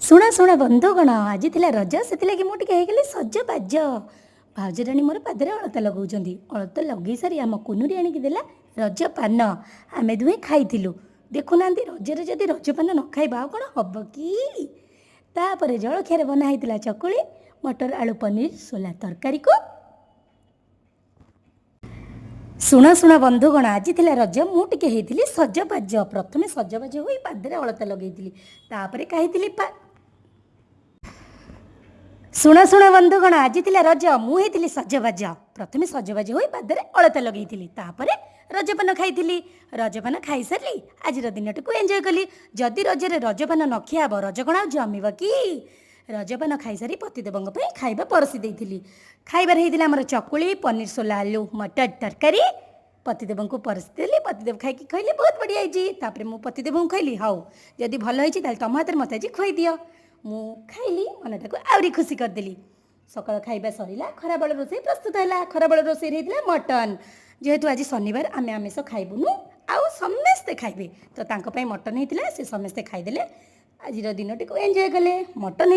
ଶୁଣ ଶୁଣ ବନ୍ଧୁଗଣ, ଆଜି ଥିଲା ରଜ, ସେଥିଲାଗି ମୁଁ ଟିକେ ହେଇଗଲି ସଜବାଜ। ଭାଉଜରାଣୀ ମୋର ପାଦରେ ଅଳତା ଲଗାଉଛନ୍ତି। ଅଳତା ଲଗେଇ ସାରି ଆମ କୁନୁରି ଆଣିକି ଦେଲା ରଜ ପାନ। ଆମେ ଦୁହେଁ ଖାଇଥିଲୁ। ଦେଖୁନାହାନ୍ତି, ରଜରେ ଯଦି ରଜପାନ ନ ଖାଇବା ଆଉ କ'ଣ ହବ କି? ତାପରେ ଜଳଖିଆରେ ବନା ହେଇଥିଲା ଚକୁଳି, ମଟର ଆଳୁ ପନିର ସୋଲା ତରକାରୀକୁ। ଶୁଣ ଶୁଣ ବନ୍ଧୁଗଣ, ଆଜି ଥିଲା ରଜ, ମୁଁ ଟିକେ ହେଇଥିଲି ସଜବାଜ। ପ୍ରଥମେ ସଜବାଜ ହୋଇ ପାଦରେ ଅଳତା ଲଗେଇଥିଲି, ତାପରେ ଖାଇଥିଲି ଶୁଣ ଶୁଣ ବନ୍ଧୁଗଣ, ଆଜି ଥିଲା ରଜ, ମୁଁ ହେଇଥିଲି ସଜବାଜ। ପ୍ରଥମେ ସଜବାଜ ହୋଇ ପାଦରେ ଅଳତା ଲଗେଇଥିଲି, ତାପରେ ରଜପାନ ଖାଇଥିଲି। ରଜପାନ ଖାଇସାରିଲି, ଆଜିର ଦିନଟିକୁ ଏନ୍ଜୟ କଲି। ଯଦି ରଜରେ ରଜପାନ ନ ଖିଆ ହେବ, ରଜ କ'ଣ ଆଉ ଜମିବ କି? ରଜପାନ ଖାଇସାରି ପତିଦେବଙ୍କ ପାଇଁ ଖାଇବା ପରସି ଦେଇଥିଲି। ଖାଇବାରେ ହେଇଥିଲା ଆମର ଚକୁଳି, ପନିର ସୋଲା ଆଲୁ ମଟର ତରକାରୀ। ପତିଦେବଙ୍କୁ ପରସି ଦେଲି। ପତିଦେବ ଖାଇକି କହିଲେ ବହୁତ ବଢ଼ିଆ ହେଇଛି। ତାପରେ ମୁଁ ପତିଦେବଙ୍କୁ କହିଲି, ହଉ ଯଦି ଭଲ ହେଇଛି ତାହେଲେ ତମ ହାତରେ ମୋତେ ଆଜି ଖୁଆଇଦିଅ। ମୁଁ ଖାଇଲି, ମନଟାକୁ ଆହୁରି ଖୁସି କରିଦେଲି। ସକାଳ ଖାଇବା ସରିଲା, ଖରାବେଳ ରୋଷେଇ ପ୍ରସ୍ତୁତ ହେଲା। ଖରାବେଳ ରୋଷେଇରେ ହେଇଥିଲା ମଟନ୍। ଯେହେତୁ ଆଜି ଶନିବାର, ଆମେ ଆମିଷ ଖାଇବୁନୁ, ଆଉ ସମସ୍ତେ ଖାଇବେ, ତ ତାଙ୍କ ପାଇଁ ମଟନ୍ ହେଇଥିଲା। ସେ ସମସ୍ତେ ଖାଇଦେଲେ, ଆଜିର ଦିନଟିକୁ ଏନ୍ଜୟ କଲେ। ମଟନ୍